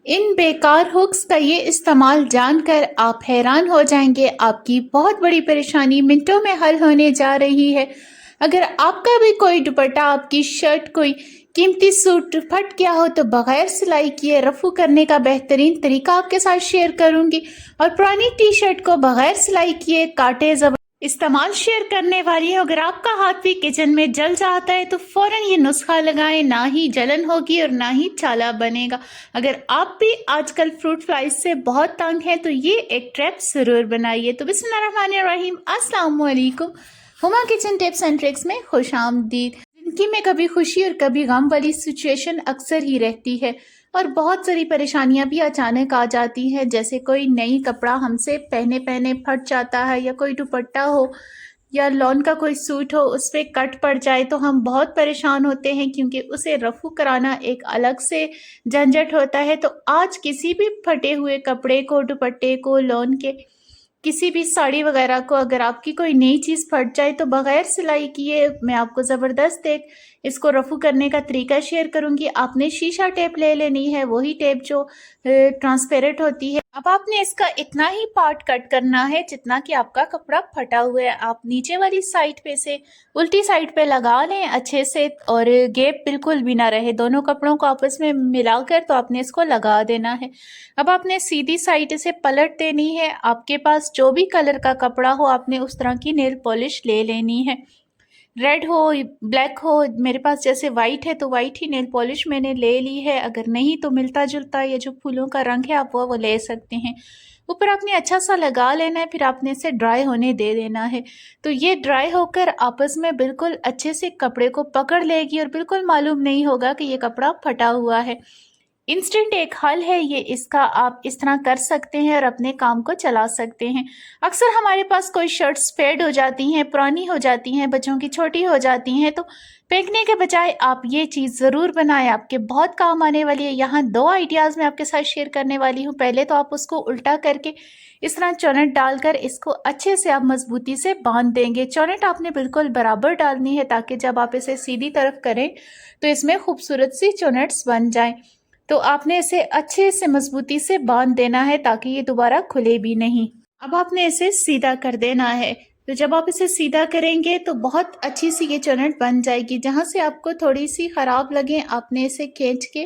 इन बेकार हुक्स का ये इस्तेमाल जानकर आप हैरान हो जाएंगे। आपकी बहुत बड़ी परेशानी मिनटों में हल होने जा रही है। अगर आपका भी कोई दुपट्टा, आपकी शर्ट, कोई कीमती सूट फट गया हो तो बगैर सिलाई किए रफू करने का बेहतरीन तरीका आपके साथ शेयर करूंगी। और पुरानी टी शर्ट को बगैर सिलाई किए काटे इस्तेमाल शेयर करने वाली है। अगर आपका हाथ भी किचन में जल जाता है तो फौरन ये नुस्खा लगाएं, ना ही जलन होगी और ना ही छाला बनेगा। अगर आप भी आजकल फ्रूट फ्लाइज से बहुत तंग हैं तो ये एक ट्रैप जरूर बनाइए। तो बिस्मिल्लाहिर्रहमानिर्रहीम, अस्सलाम वालेकुम। Huma kitchen tips and tricks में खुश आमदीद। जिंदगी में कभी खुशी और कभी गम वाली सिचुएशन अक्सर ही रहती है और बहुत सारी परेशानियां भी अचानक आ जाती हैं। जैसे कोई नई कपड़ा हमसे पहने पहने फट जाता है, या कोई दुपट्टा हो या लॉन का कोई सूट हो उस पर कट पड़ जाए तो हम बहुत परेशान होते हैं, क्योंकि उसे रफू कराना एक अलग से झंझट होता है। तो आज किसी भी फटे हुए कपड़े को, दुपट्टे को, लॉन के किसी भी साड़ी वगैरह को अगर आपकी कोई नई चीज़ फट जाए तो बगैर सिलाई किए मैं आपको ज़बरदस्त एक इसको रफू करने का तरीका शेयर करूंगी। आपने शीशा टेप ले लेनी है, वही टेप जो ट्रांसपेरेंट होती है। अब आपने इसका इतना ही पार्ट कट करना है जितना कि आपका कपड़ा फटा हुआ है। आप नीचे वाली साइड पे से उल्टी साइड पे लगा लें अच्छे से, और गैप बिल्कुल भी ना रहे दोनों कपड़ों को आपस में मिलाकर, तो आपने इसको लगा देना है। अब आपने सीधी साइड से पलट देनी है। आपके पास जो भी कलर का कपड़ा हो आपने उस तरह की नेल पॉलिश ले लेनी है। रेड हो, ब्लैक हो, मेरे पास जैसे वाइट है तो वाइट ही नेल पॉलिश मैंने ले ली है। अगर नहीं तो मिलता जुलता ये जो फूलों का रंग है आप वो ले सकते हैं। ऊपर आपने अच्छा सा लगा लेना है, फिर आपने इसे ड्राई होने दे देना है। तो ये ड्राई होकर आपस में बिल्कुल अच्छे से कपड़े को पकड़ लेगी और बिल्कुल मालूम नहीं होगा कि ये कपड़ा फटा हुआ है। इंस्टेंट एक हल है ये, इसका आप इस तरह कर सकते हैं और अपने काम को चला सकते हैं। अक्सर हमारे पास कोई शर्ट्स फेड हो जाती हैं, पुरानी हो जाती हैं, बच्चों की छोटी हो जाती हैं, तो फेंकने के बजाय आप ये चीज़ ज़रूर बनाएं, आपके बहुत काम आने वाली है। यहाँ दो आइडियाज़ मैं आपके साथ शेयर करने वाली हूँ। पहले तो आप उसको उल्टा करके इस तरह चौनट डालकर इसको अच्छे से आप मजबूती से बांध देंगे। चौनट आपने बिल्कुल बराबर डालनी है ताकि जब आप इसे सीधी तरफ करें तो इसमें खूबसूरत सी चौनट्स बन जाएं। तो आपने इसे अच्छे से मजबूती से बांध देना है ताकि ये दोबारा खुले भी नहीं। अब आपने इसे सीधा कर देना है। तो जब आप इसे सीधा करेंगे तो बहुत अच्छी सी ये चौनट बन जाएगी। जहाँ से आपको थोड़ी सी ख़राब लगे आपने इसे खींच के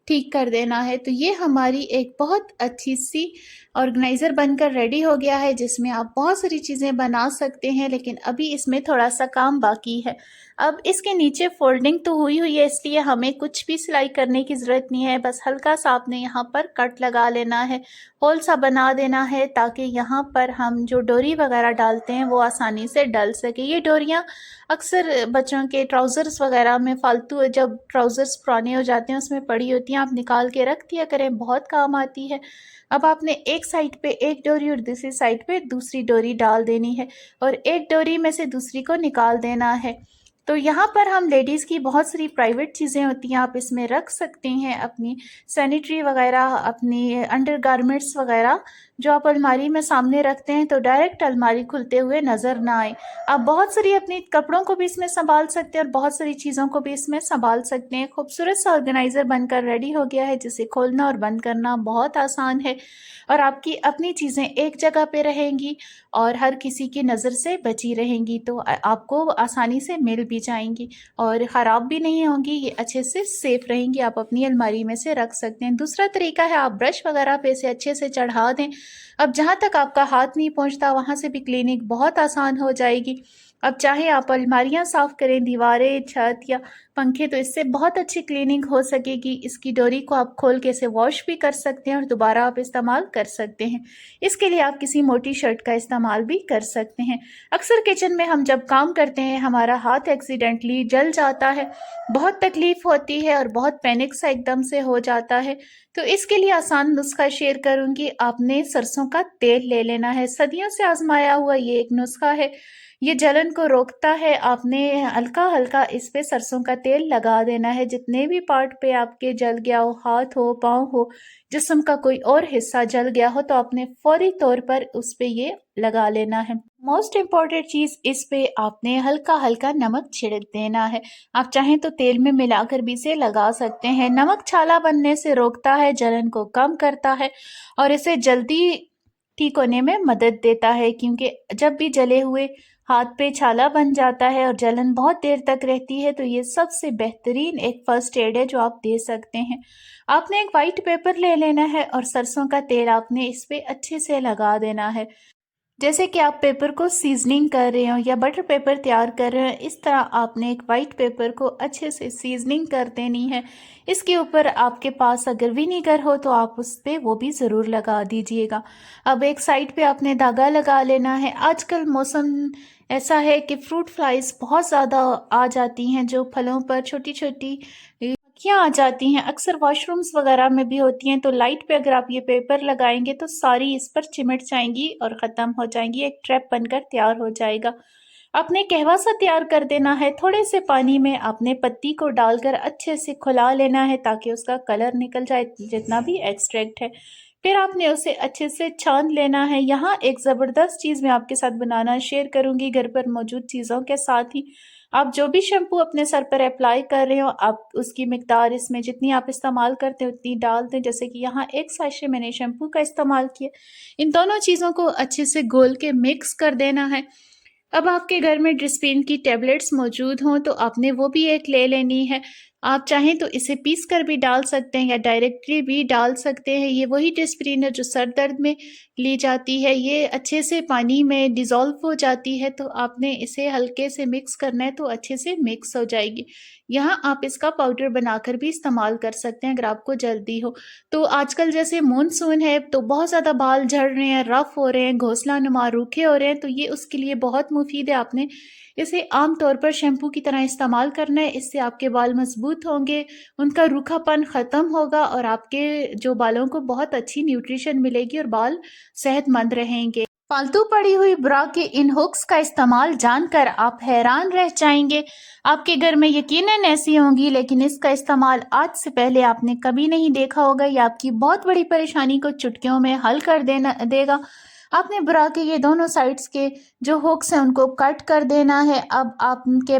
ठीक कर देना है। तो ये हमारी एक बहुत अच्छी सी ऑर्गेनाइज़र बनकर रेडी हो गया है, जिसमें आप बहुत सारी चीज़ें बना सकते हैं, लेकिन अभी इसमें थोड़ा सा काम बाकी है। अब इसके नीचे फोल्डिंग तो हुई हुई है, इसलिए हमें कुछ भी सिलाई करने की ज़रूरत नहीं है। बस हल्का सा आपने यहाँ पर कट लगा लेना है, होल सा बना देना है, ताकि यहाँ पर हम जो डोरी वगैरह डालते हैं वो आसानी से डल सके। ये डोरियाँ अक्सर बच्चों के ट्राउज़र्स वगैरह में फालतू, जब ट्राउज़र्स पुराने हो जाते हैं उसमें पड़ी होती हैं, आप निकाल के रख दिया करें, बहुत काम आती है। अब आपने एक साइड पे एक डोरी और दूसरी साइड पे दूसरी डोरी डाल देनी है, और एक डोरी में से दूसरी को निकाल देना है। तो यहाँ पर हम लेडीज़ की बहुत सारी प्राइवेट चीज़ें होती हैं, आप इसमें रख सकते हैं अपनी सैनिटरी वगैरह, अपनी अंडरगारमेंट्स वगैरह, जो आप अलमारी में सामने रखते हैं तो डायरेक्ट अलमारी खुलते हुए नज़र ना आए। आप बहुत सारी अपनी कपड़ों को भी इसमें संभाल सकते हैं और बहुत सारी चीज़ों को भी इसमें संभाल सकते हैं। खूबसूरत सा ऑर्गेनाइज़र बनकर रेडी हो गया है, जिसे खोलना और बंद करना बहुत आसान है, और आपकी अपनी चीज़ें एक जगह पे रहेंगी और हर किसी की नज़र से बची रहेंगी। तो आपको आसानी से मिल भी जाएंगी और ख़राब भी नहीं होंगी, ये अच्छे से सेफ रहेंगी। आप अपनी अलमारी में से रख सकते हैं। दूसरा तरीका है, आप ब्रश वगैरह पे इसे अच्छे से चढ़ा दें। अब जहाँ तक आपका हाथ नहीं पहुँचता वहाँ से भी क्लीनिंग बहुत आसान हो जाएगी। अब चाहे आप अलमारियाँ साफ़ करें, दीवारें, छत या पंखे, तो इससे बहुत अच्छी क्लीनिंग हो सकेगी। इसकी डोरी को आप खोल के इसे वॉश भी कर सकते हैं और दोबारा आप इस्तेमाल कर सकते हैं। इसके लिए आप किसी मोटी शर्ट का इस्तेमाल भी कर सकते हैं। अक्सर किचन में हम जब काम करते हैं हमारा हाथ एक्सीडेंटली जल जाता है, बहुत तकलीफ़ होती है और बहुत पैनिक सा एकदम से हो जाता है। तो इसके लिए आसान नुस्खा शेयर करूंगी। आपने सरसों का तेल ले लेना है, सदियों से आजमाया हुआ ये एक नुस्खा है। ये जलन को रोकता है। आपने हल्का-हल्का इस पे सरसों का तेल लगा देना है। जितने भी पार्ट पे आपके जल गया हो, हाथ हो, पाँव हो, जिस्म का कोई और हिस्सा जल गया हो, तो आपने फौरी तौर पर उस पे ये लगा लेना है। मोस्ट इम्पॉर्टेंट चीज़, इस पे आपने हल्का-हल्का नमक छिड़क देना है। आप चाहें तो तेल में मिलाकर भी इसे लगा सकते हैं। नमक छाला बनने से रोकता है, जलन को कम करता है और इसे जल्दी ठीक होने में मदद देता है, क्योंकि जब भी जले हुए हाथ पे छाला बन जाता है और जलन बहुत देर तक रहती है, तो ये सबसे बेहतरीन एक फर्स्ट एड है जो आप दे सकते हैं। आपने एक वाइट पेपर ले लेना है और सरसों का तेल आपने इस पे अच्छे से लगा देना है। जैसे कि आप पेपर को सीजनिंग कर रहे हो या बटर पेपर तैयार कर रहे हो, इस तरह आपने एक वाइट पेपर को अच्छे से सीजनिंग कर देनी है। इसके ऊपर आपके पास अगर विनीगर हो तो आप उस पे वो भी ज़रूर लगा दीजिएगा। अब एक साइड पे आपने धागा लगा लेना है। आजकल मौसम ऐसा है कि फ्रूट फ्लाइज बहुत ज़्यादा आ जाती हैं, जो फलों पर छोटी-छोटी मक्खियाँ आ जाती हैं। अक्सर वॉशरूम्स वगैरह में भी होती हैं, तो लाइट पे अगर आप ये पेपर लगाएंगे तो सारी इस पर चिमट जाएंगी और ख़त्म हो जाएंगी। एक ट्रैप बनकर तैयार हो जाएगा। आपने कहवा सा तैयार कर देना है। थोड़े से पानी में आपने पत्ती को डालकर अच्छे से खुला लेना है ताकि उसका कलर निकल जाए, जितना भी एक्सट्रैक्ट है। फिर आपने उसे अच्छे से छान लेना है। यहाँ एक ज़बरदस्त चीज़ मैं आपके साथ बनाना शेयर करूँगी घर पर मौजूद चीज़ों के साथ ही। आप जो भी शैम्पू अपने सर पर अप्लाई कर रहे हो, आप उसकी मिकदार इसमें जितनी आप इस्तेमाल करते हो उतनी डाल दें। जैसे कि यहाँ 1 सैशे मैंने शैम्पू का इस्तेमाल किया। इन दोनों चीज़ों को अच्छे से घोल के मिक्स कर देना है। अब आपके घर में डिस्प्रिन की टैबलेट्स मौजूद हों तो आपने वो भी एक ले लेनी है। आप चाहें तो इसे पीस कर भी डाल सकते हैं या डायरेक्टली भी डाल सकते हैं। ये वही डिस्प्रिन है जो सर दर्द में ली जाती है। ये अच्छे से पानी में डिज़ोल्व हो जाती है, तो आपने इसे हल्के से मिक्स करना है तो अच्छे से मिक्स हो जाएगी। यहाँ आप इसका पाउडर बनाकर भी इस्तेमाल कर सकते हैं अगर आपको जल्दी हो। तो आजकल जैसे मानसून है तो बहुत ज़्यादा बाल झड़ रहे हैं, रफ़ हो रहे हैं, घोंसला-नुमा रूखे हो रहे हैं, तो ये उसके लिए बहुत मुफीद है। आपने इसे आम तौर पर शैम्पू की तरह इस्तेमाल करना है। इससे आपके बाल मजबूत होंगे, उनका रूखापन ख़त्म होगा और आपके जो बालों को बहुत अच्छी न्यूट्रिशन मिलेगी और बाल सेहतमंद रहेंगे। फालतू पड़ी हुई ब्रा के इन हुक्स का इस्तेमाल जानकर आप हैरान रह जाएंगे। आपके घर में यकीनन ऐसी होंगी, लेकिन इसका इस्तेमाल आज से पहले आपने कभी नहीं देखा होगा। ये आपकी बहुत बड़ी परेशानी को चुटकियों में हल कर देगा। आपने ब्रा के ये दोनों साइड्स के जो हुक्स हैं उनको कट कर देना है। अब आपके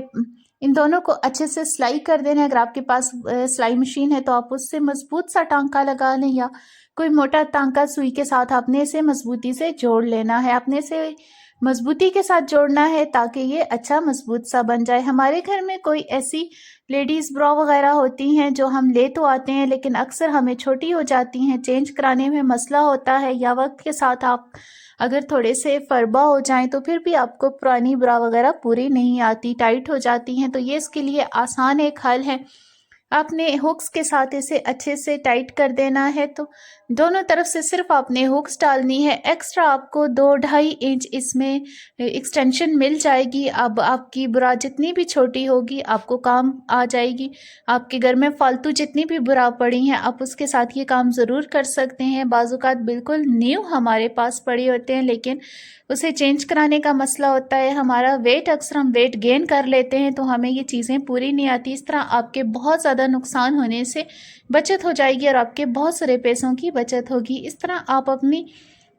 इन दोनों को अच्छे से सिलाई कर देना है। अगर आपके पास सिलाई मशीन है तो आप उससे मजबूत सा टांका लगा लें या कोई मोटा टांका सुई के साथ आपने इसे मजबूती से जोड़ लेना है। आपने इसे मजबूती के साथ जोड़ना है ताकि ये अच्छा मजबूत सा बन जाए। हमारे घर में कोई ऐसी लेडीज़ ब्रा वगैरह होती हैं जो हम ले तो आते हैं, लेकिन अक्सर हमें छोटी हो जाती हैं, चेंज कराने में मसला होता है, या वक्त के साथ आप अगर थोड़े से फरबा हो जाएं तो फिर भी आपको पुरानी ब्रा वगैरह पूरी नहीं आती, टाइट हो जाती हैं। तो ये इसके लिए आसान एक हल है। आपने हुक्स के साथ इसे अच्छे से टाइट कर देना है। तो दोनों तरफ से सिर्फ आपने हुक्स डालनी है। एक्स्ट्रा आपको 2-2.5 इंच इसमें एक्सटेंशन मिल जाएगी। अब आपकी ब्रा जितनी भी छोटी होगी आपको काम आ जाएगी। आपके घर में फालतू जितनी भी ब्रा पड़ी हैं आप उसके साथ ये काम ज़रूर कर सकते हैं। बाज़-औक़ात बिल्कुल न्यू हमारे पास पड़े होते हैं, लेकिन उसे चेंज कराने का मसला होता है। हमारा वेट, अक्सर हम वेट गेन कर लेते हैं तो हमें ये चीज़ें पूरी नहीं आती। इस तरह आपके बहुत ज़्यादा नुकसान होने से बचत हो जाएगी और आपके बहुत सारे पैसों की बचत होगी। इस तरह आप अपनी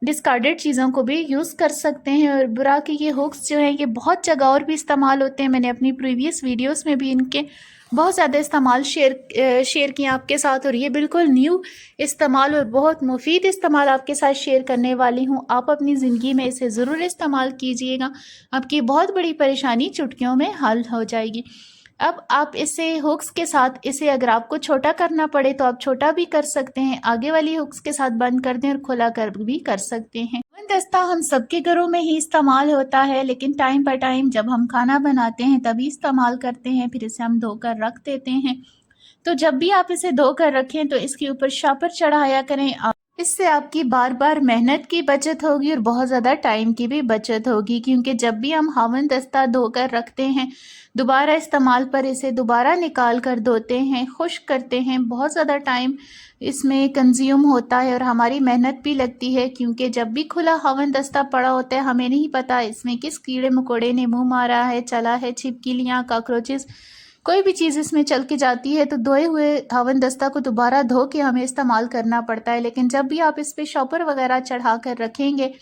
डिस्कार्डेड चीज़ों को भी यूज़ कर सकते हैं। और ब्रा के ये हुक्स जो हैं ये बहुत जगह और भी इस्तेमाल होते हैं। मैंने अपनी प्रीवियस वीडियोस में भी इनके बहुत ज़्यादा इस्तेमाल शेयर किए आपके साथ, और ये बिल्कुल न्यू इस्तेमाल और बहुत मुफीद इस्तेमाल आपके साथ शेयर करने वाली हूँ। आप अपनी ज़िंदगी में इसे ज़रूर इस्तेमाल कीजिएगा। आपकी बहुत बड़ी परेशानी चुटकियों में हल हो जाएगी। अब आप इसे हुक्स के साथ इसे अगर आपको छोटा करना पड़े तो आप छोटा भी कर सकते हैं। आगे वाली हुक्स के साथ बंद कर दें और खुला कर भी कर सकते हैं। दस्ता हम सबके घरों में ही इस्तेमाल होता है, लेकिन टाइम पर टाइम जब हम खाना बनाते हैं तभी इस्तेमाल करते हैं, फिर इसे हम धोकर रख देते हैं। तो जब भी आप इसे धोकर रखें तो इसके ऊपर शापर चढ़ाया करें। इससे आपकी बार बार मेहनत की बचत होगी और बहुत ज़्यादा टाइम की भी बचत होगी, क्योंकि जब भी हम हवन दस्ता धोकर रखते हैं, दोबारा इस्तेमाल पर इसे दोबारा निकाल कर धोते हैं, खुश्क करते हैं, बहुत ज़्यादा टाइम इसमें कंज्यूम होता है और हमारी मेहनत भी लगती है, क्योंकि जब भी खुला हवन दस्ता पड़ा होता है हमें नहीं पता इसमें किस कीड़े मकोड़े ने मुँह मारा है, चला है, छिपकलियाँ, कॉकरोचेस, कोई भी चीज़ इसमें चल के जाती है तो धोए हुए हवन दस्ता को दोबारा धो के हमें इस्तेमाल करना पड़ता है। लेकिन जब भी आप इस पे शॉपर वगैरह चढ़ा कर रखेंगे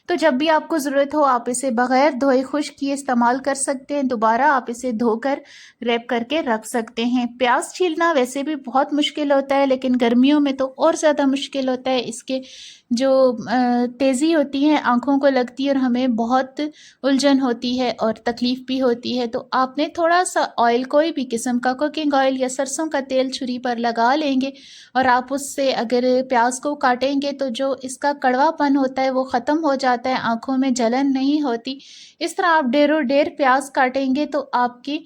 तो जब भी आपको ज़रूरत हो आप इसे बग़ैर धोए खुश्क किए इस्तेमाल कर सकते हैं। दोबारा आप इसे धोकर रैप करके रख सकते हैं। प्याज छीलना वैसे भी बहुत मुश्किल होता है, लेकिन गर्मियों में तो और ज़्यादा मुश्किल होता है। इसके जो तेज़ी होती है आँखों को लगती है और हमें बहुत उलझन होती है और तकलीफ़ भी होती है। तो आपने थोड़ा सा ऑयल, कोई भी किस्म का कुकिंग ऑयल या सरसों का तेल छुरी पर लगा लेंगे और आप उससे अगर प्याज को काटेंगे तो जो इसका कड़वापन होता है वो ख़त्म हो जाता है, आँखों में जलन नहीं होती। इस तरह आप ढेरों ढेर प्याज काटेंगे तो आपकी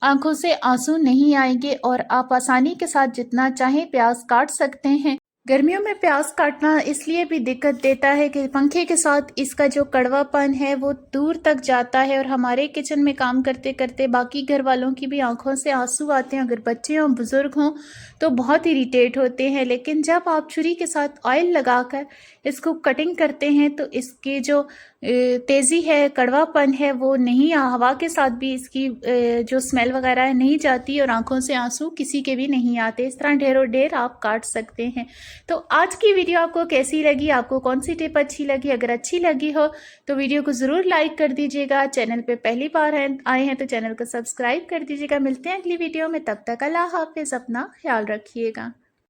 आँखों से आंसू नहीं आएंगे और आप आसानी के साथ जितना चाहें प्याज काट सकते हैं। गर्मियों में प्याज काटना इसलिए भी दिक्कत देता है कि पंखे के साथ इसका जो कड़वापन है वो दूर तक जाता है और हमारे किचन में काम करते करते बाकी घर वालों की भी आंखों से आंसू आते हैं। अगर बच्चे हों, बुज़ुर्ग हों तो बहुत इरिटेट होते हैं। लेकिन जब आप छुरी के साथ ऑयल लगाकर इसको कटिंग करते हैं तो इसकी जो तेज़ी है, कड़वापन है, वो नहीं, हवा के साथ भी इसकी जो स्मेल वगैरह है नहीं जाती और आंखों से आंसू किसी के भी नहीं आते। इस तरह ढेरों ढेर आप काट सकते हैं। तो आज की वीडियो आपको कैसी लगी, आपको कौन सी टिप अच्छी लगी? अगर अच्छी लगी हो तो वीडियो को ज़रूर लाइक कर दीजिएगा। चैनल पे पहली बार आए हैं तो चैनल को सब्सक्राइब कर दीजिएगा। मिलते हैं अगली वीडियो में, तब तक अल्लाह हाफिज़, अपना ख्याल रखिएगा।